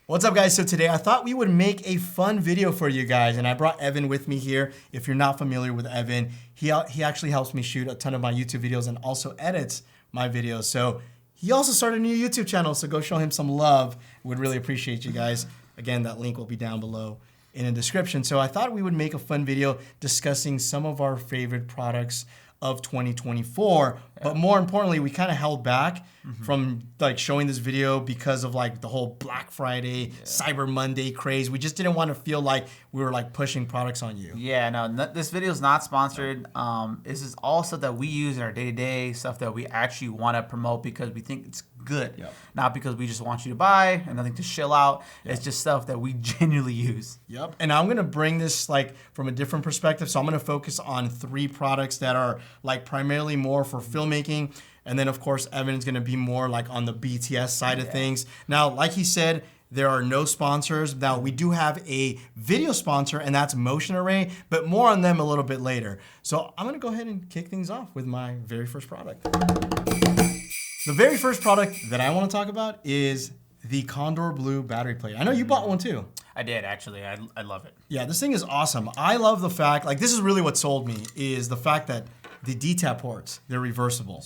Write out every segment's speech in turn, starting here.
What's up, guys? So today I thought we would make a fun video for you guys, and I brought Evan with me here. If you're not familiar with Evan, he actually helps me shoot a ton of my YouTube videos and also edits my videos. So he also started a new YouTube channel, so go show him some love. Would really appreciate you guys. Again, that link will be down below in the description. So I thought we would make a fun video discussing some of our favorite products of 2024, but more importantly, we kind of held back from like showing this video because of like the whole Black Friday, Cyber Monday craze. We just didn't want to feel like we were like pushing products on you. Yeah, no, this video is not sponsored. This is all stuff that we use in our day-to-day, stuff that we actually want to promote because we think it's good, not because we just want you to buy and nothing to shill out. It's just stuff that we genuinely use. And I'm gonna bring this like from a different perspective. So I'm gonna focus on 3 products that are like primarily more for filmmaking. And then of course, Evan's gonna be more like on the BTS side of things. Now, like he said, there are no sponsors. Now, we do have a video sponsor, and that's Motion Array, but more on them a little bit later. So I'm gonna go ahead and kick things off with my very first product. The very first product that I wanna talk about is the Condor Blue battery plate. I know you bought one too. I did, actually. I love it. Yeah, this thing is awesome. I love the fact, like this is really what sold me, is the fact that the DTAP ports, they're reversible.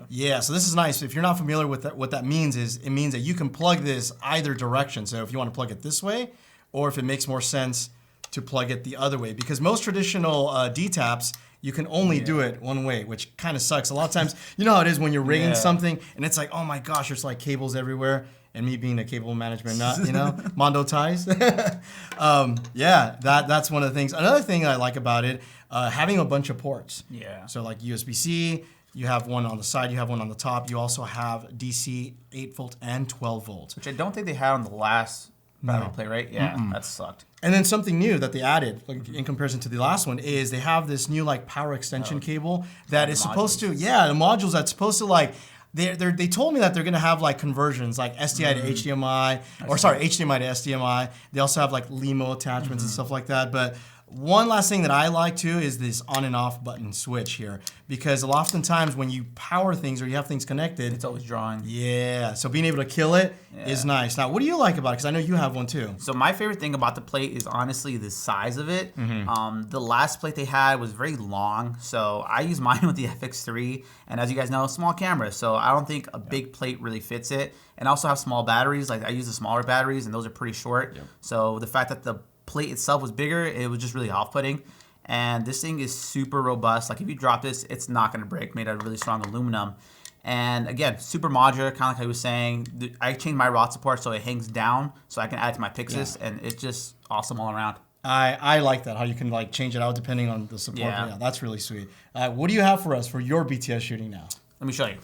Yeah, so this is nice. If you're not familiar with that, what that means is it means that you can plug this either direction. So if you want to plug it this way, or if it makes more sense to plug it the other way. Because most traditional DTAPs, you can only do it one way, which kind of sucks. A lot of times, you know how it is when you're rigging something and it's like, oh my gosh, there's like cables everywhere. And me being a cable management nut, you know, Mondo ties. Yeah, that's one of the things. Another thing I like about it, having a bunch of ports. Yeah. So like USB-C, you have one on the side, you have one on the top. You also have DC 8 volt and 12 volts. Which I don't think they had on the last battery plate, right? Yeah, that sucked. And then something new that they added, like in comparison to the last one, is they have this new like power extension cable that is supposed to, the modules that's supposed to like, they told me that they're gonna have like conversions, like SDI to HDMI, or sorry, HDMI to SDMI. They also have like LEMO attachments and stuff like that. But one last thing that I like too is this on and off button switch here, because oftentimes when you power things or you have things connected, it's always drawing. Yeah, so being able to kill it is nice. Now, what do you like about it? Because I know you have one too. So my favorite thing about the plate is honestly the size of it. The last plate they had was very long, so I use mine with the FX3, and as you guys know, small camera, so I don't think a big plate really fits it. And I also have small batteries, like I use the smaller batteries, and those are pretty short. So the fact that the plate itself was bigger, it was just really off-putting. And this thing is super robust. Like if you drop this, it's not gonna break, made out of really strong aluminum. And again, super modular, kind of like I was saying. I changed my rod support so it hangs down so I can add it to my Pixis, and it's just awesome all around. I like that, how you can like change it out depending on the support. Yeah, that's really sweet. What do you have for us for your BTS shooting now? Let me show you.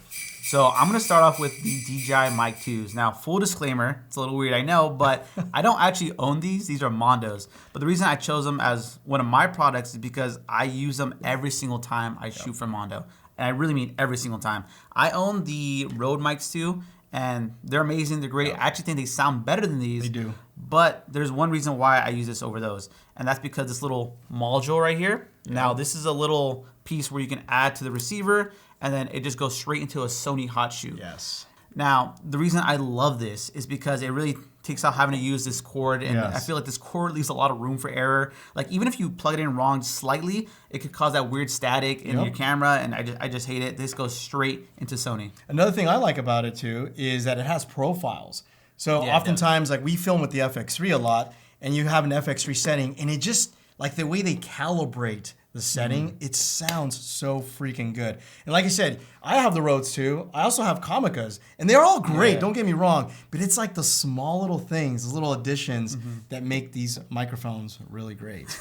So I'm gonna start off with the DJI Mic 2s. Now, full disclaimer, it's a little weird, I know, but I don't actually own these. These are Mondos. But the reason I chose them as one of my products is because I use them every single time I shoot for Mondo. And I really mean every single time. I own the Rode Mics 2, and they're amazing, they're great. I actually think they sound better than these. They do. But there's one reason why I use this over those, and that's because this little module right here. Now, this is a little piece where you can add to the receiver, and then it just goes straight into a Sony hot shoe. Yes. Now, the reason I love this is because it really takes out having to use this cord, and I feel like this cord leaves a lot of room for error. Like even if you plug it in wrong slightly, it could cause that weird static in your camera, and I just hate it. This goes straight into Sony. Another thing I like about it too is that it has profiles. So oftentimes, like we film with the FX3 a lot, and you have an FX3 setting, and it just, like the way they calibrate the setting, it sounds so freaking good. And like I said, I have the Rodes too. I also have Kamicas, and they're all great, don't get me wrong, but it's like the small little things, the little additions that make these microphones really great.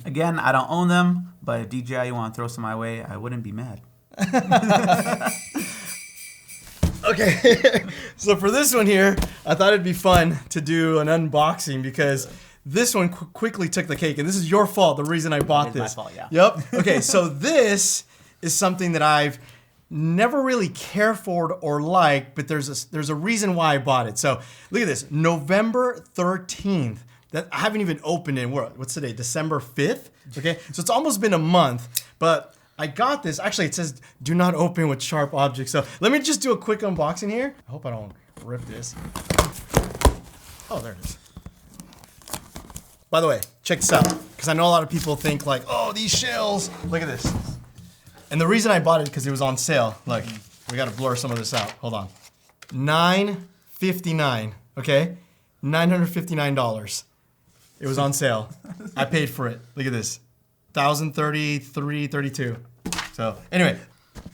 Again, I don't own them, but if DJI want to throw some my way, I wouldn't be mad. Okay, so for this one here, I thought it'd be fun to do an unboxing because this one quickly took the cake, and this is your fault, the reason I bought this. It's my fault, yeah. Yep. Okay, so this is something that I've never really cared for or liked, but there's a reason why I bought it. So look at this, November 13th. That I haven't even opened it. What's today? December 5th? Okay, so it's almost been a month, but I got this. Actually, it says do not open with sharp objects. So let me just do a quick unboxing here. I hope I don't rip this. Oh, there it is. By the way, check this out, because I know a lot of people think like, oh, these shells. Look at this. And the reason I bought it because it was on sale. Look, we got to blur some of this out. Hold on. $959. Okay, $959. It was on sale. I paid for it. Look at this. $1,033.32. So anyway,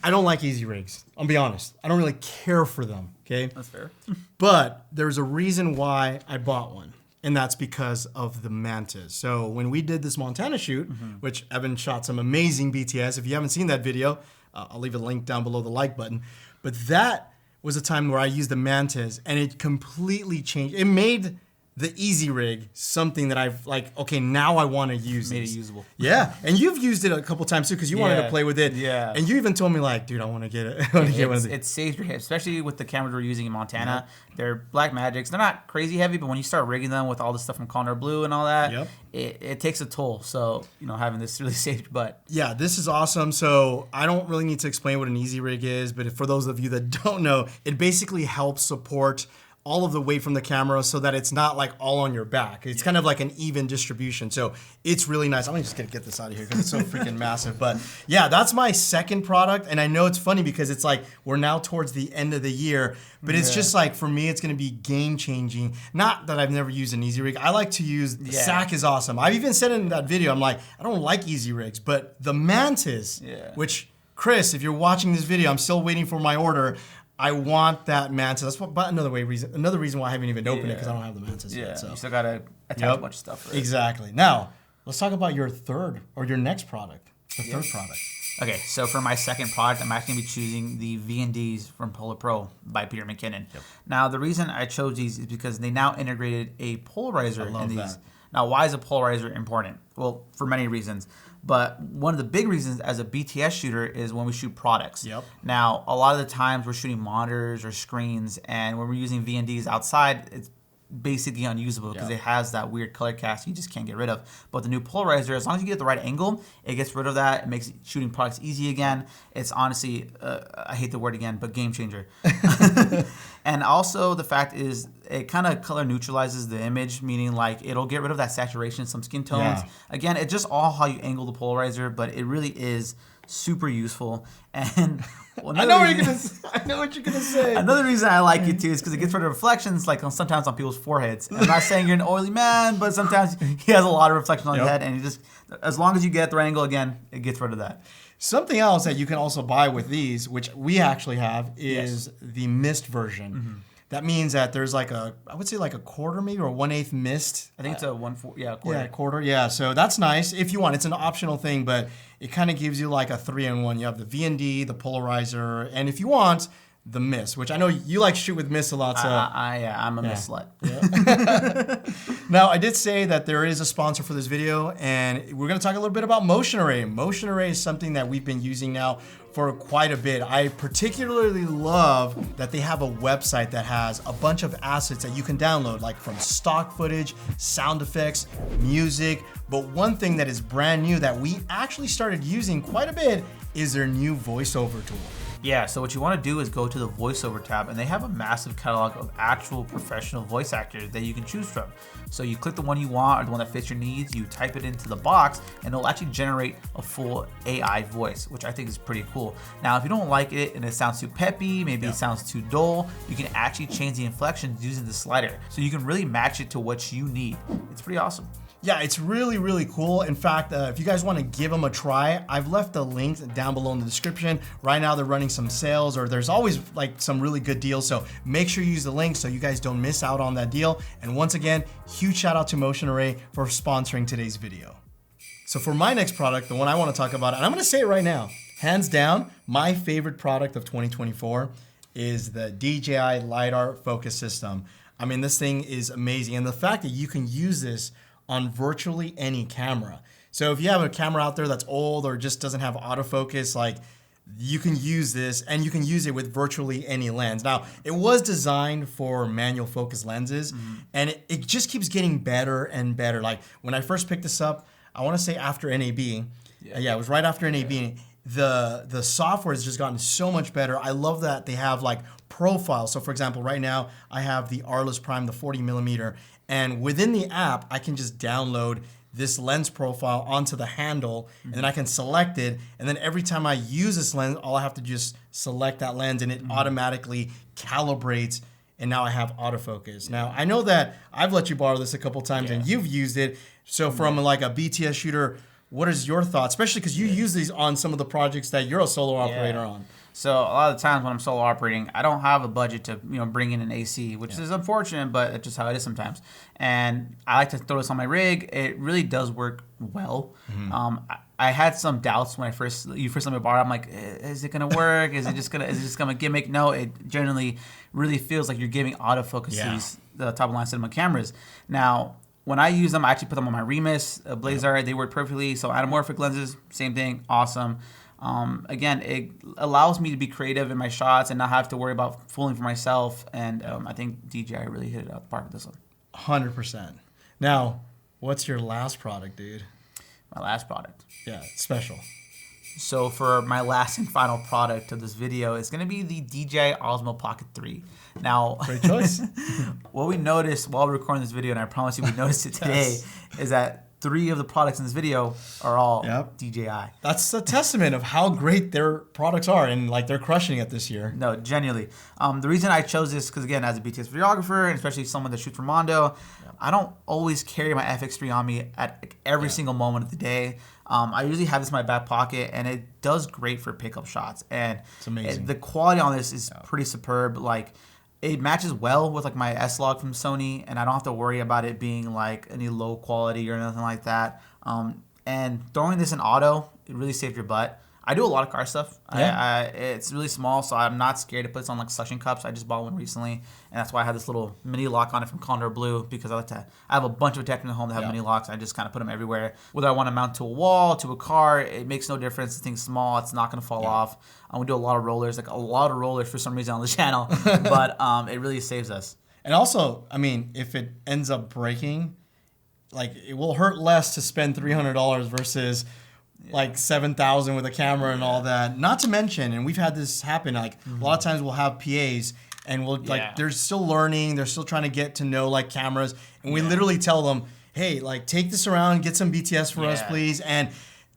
I don't like easy rigs. I'll be honest. I don't really care for them. Okay, That's fair. but there's a reason why I bought one. And that's because of the Mantis. So when we did this Montana shoot, which Evan shot some amazing BTS. If you haven't seen that video, I'll leave a link down below the like button. But that was a time where I used the Mantis and it completely changed. It made the easy rig something that I've like, okay, now I want to use Made this. it usable. Yeah, and you've used it a couple times too because you wanted to play with it. Yeah. And you even told me like, dude, I want to get it. I want to get one of these. It saves your hip, especially with the cameras we're using in Montana. They're Black Magics. They're not crazy heavy, but when you start rigging them with all the stuff from Condor Blue and all that, it takes a toll. So, having this really saves your butt. Yeah, this is awesome. So I don't really need to explain what an easy rig is, but for those of you that don't know, it basically helps support all of the weight from the camera so that it's not like all on your back. It's kind of like an even distribution. So it's really nice. I'm just gonna get this out of here because it's so freaking massive. But yeah, that's my second product. And I know it's funny because it's like we're now towards the end of the year, but it's just like for me, it's gonna be game changing. Not that I've never used an easy rig. I like to use, SAC is awesome. I've even said in that video, I'm like, I don't like easy rigs, but the Mantis, which Chris, if you're watching this video, I'm still waiting for my order. I want that Mantis. That's but another reason why I haven't even opened it because I don't have the Mantis yet. So you still gotta attach a bunch of stuff. Right? Exactly. Now let's talk about your next product, the third product. Okay, so for my second product, I'm actually gonna be choosing the VNDs from Polar Pro by Peter McKinnon. Now the reason I chose these is because they now integrated a polarizer in these. That. Now, why is a polarizer important? Well, for many reasons. But one of the big reasons as a BTS shooter is when we shoot products. Now, a lot of the times we're shooting monitors or screens, and when we're using VNDs outside, it's basically unusable because it has that weird color cast you just can't get rid of. But the new polarizer, as long as you get the right angle, it gets rid of that. It makes shooting products easy again. It's honestly, I hate the word again, but game changer. And also the fact is it kind of color neutralizes the image, meaning like it'll get rid of that saturation in some skin tones. Again, it's just all how you angle the polarizer, but it really is super useful. And I know what you're gonna say. Another reason I like it too is because it gets rid of reflections, like sometimes on people's foreheads. And I'm not saying you're an oily man, but sometimes he has a lot of reflection on his head, and as long as you get the right angle, again, it gets rid of that. Something else that you can also buy with these, which we actually have, is the mist version. That means that there's like I would say like a quarter maybe or 1/8 mist. I think it's a 1/4, a quarter. Yeah, quarter. Yeah, so that's nice if you want. It's an optional thing, but it kind of gives you like a 3-in-1. You have the VND, the polarizer, and if you want, the mist, which I know you like to shoot with mist a lot. So I'm a mist slut. Now, I did say that there is a sponsor for this video, and we're going to talk a little bit about Motion Array. Motion Array is something that we've been using now for quite a bit. I particularly love that they have a website that has a bunch of assets that you can download, like from stock footage, sound effects, music. But one thing that is brand new that we actually started using quite a bit is their new voiceover tool. Yeah, so what you want to do is go to the voiceover tab, and they have a massive catalog of actual professional voice actors that you can choose from. So you click the one you want or the one that fits your needs, you type it into the box, and it'll actually generate a full AI voice, which I think is pretty cool. Now, if you don't like it and it sounds too peppy, maybe it sounds too dull, you can actually change the inflections using the slider. So you can really match it to what you need. It's pretty awesome. Yeah, it's really, really cool. In fact, if you guys want to give them a try, I've left the links down below in the description. Right now, they're running some sales, or there's always like some really good deals. So make sure you use the link so you guys don't miss out on that deal. And once again, huge shout out to Motion Array for sponsoring today's video. So for my next product, the one I want to talk about, and I'm going to say it right now, hands down, my favorite product of 2024 is the DJI LiDAR Focus System. I mean, this thing is amazing. And the fact that you can use this on virtually any camera. So if you have a camera out there that's old or just doesn't have autofocus, like you can use this, and you can use it with virtually any lens. Now, it was designed for manual focus lenses, and it just keeps getting better and better. Like when I first picked this up, I want to say after NAB. Yeah, it was right after NAB. the software has just gotten so much better. I love that they have like profiles. So for example, right now I have the Arliss Prime, the 40 millimeter, and within the app, I can just download this lens profile onto the handle, and then I can select it. And then every time I use this lens, all I have to just select that lens and it automatically calibrates. And now I have autofocus. Now, I know that I've let you borrow this a couple times and you've used it. So from like a BTS shooter, what is your thought? Especially because you use these on some of the projects that you're a solo operator on. So a lot of the times when I'm solo operating, I don't have a budget to bring in an AC, which is unfortunate, but it's just how it is sometimes. And I like to throw this on my rig. It really does work well. I had some doubts when you first let me borrow. I'm like, is it gonna work? Is it just gonna gimmick? No, it generally really feels like you're giving autofocus to these the top of the line cinema cameras. Now, when I use them, I actually put them on my Remus, Blazar. They work perfectly. So anamorphic lenses, same thing, awesome. Again, it allows me to be creative in my shots and not have to worry about fooling for myself. And I think DJI really hit it out the park with this one. 100%. Now, what's your last product, dude? My last product. Yeah, special. So for my last and final product of this video, it's going to be the DJI Osmo Pocket 3. Now, great choice. What we noticed while we're recording this video, and I promise you we noticed it today, is that 3 of the products in this video are all DJI. That's a testament of how great their products are, and like they're crushing it this year. No, genuinely. The reason I chose this, because again, as a BTS videographer, and especially someone that shoots for Mondo, I don't always carry my FX3 on me at every single moment of the day. I usually have this in my back pocket, and it does great for pickup shots. And it's amazing. The quality on this is pretty superb. Like, it matches well with like my S-Log from Sony, and I don't have to worry about it being like any low quality or nothing like that. And throwing this in auto, it really saved your butt. I do a lot of car stuff. It's really small, so I'm not scared to put this on like suction cups. I just bought one recently, and that's why I have this little mini lock on it from Condor Blue, because I have a bunch of attachments at home that have mini locks. I just kind of put them everywhere. Whether I want to mount to a wall, to a car, it makes no difference. The thing's small. It's not going to fall off. We do a lot of rollers, for some reason on the channel, but it really saves us. And also, I mean, if it ends up breaking, like it will hurt less to spend $300 versus like $7,000 with a camera and all that. Not to mention, and we've had this happen, like a lot of times we'll have PAs and we'll like they're still learning, they're still trying to get to know like cameras, and we literally tell them, hey, like take this around, get some BTS for us, please. And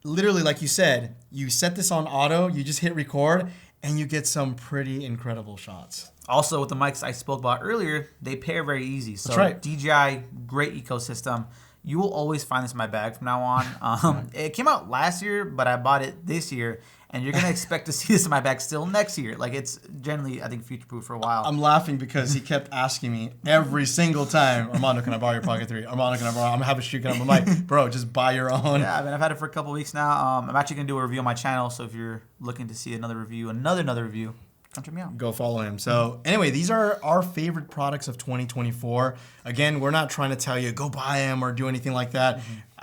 literally, like you said, you set this on auto, you just hit record, and you get some pretty incredible shots. Also, with the mics I spoke about earlier, they pair very easy. So that's right. DJI, great ecosystem. You will always find this in my bag from now on. It came out last year, but I bought it this year, and you're going to expect to see this in my bag still next year. Like, it's generally, I think, future-proof for a while. I'm laughing because he kept asking me every single time, Armando, can I borrow your Pocket 3? Armando, can I borrow? I'm going to have a shoot. I'm like, bro, just buy your own. Yeah, I mean, I've had it for a couple weeks now. I'm actually going to do a review on my channel, so if you're looking to see another review, another review, come check me out. Go follow him. So anyway, these are our favorite products of 2024. Again, we're not trying to tell you go buy them or do anything like that.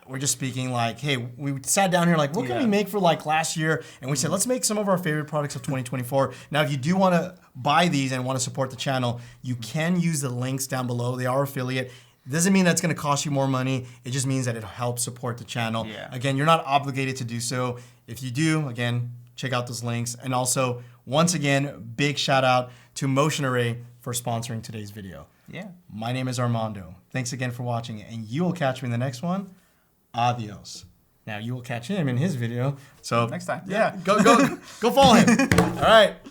We're just speaking like, hey, we sat down here like, what can we make for like last year? And we said, let's make some of our favorite products of 2024. Now, if you do want to buy these and want to support the channel, you can use the links down below. They are affiliate. Doesn't mean that's going to cost you more money. It just means that it helps support the channel. Again, you're not obligated to do so. If you do, again, check out those links. And also, once again, big shout out to Motion Array for sponsoring today's video. My name is Armando. Thanks again for watching, and you will catch me in the next one. Adios. Now you will catch him in his video. So next time. Go follow him. All right.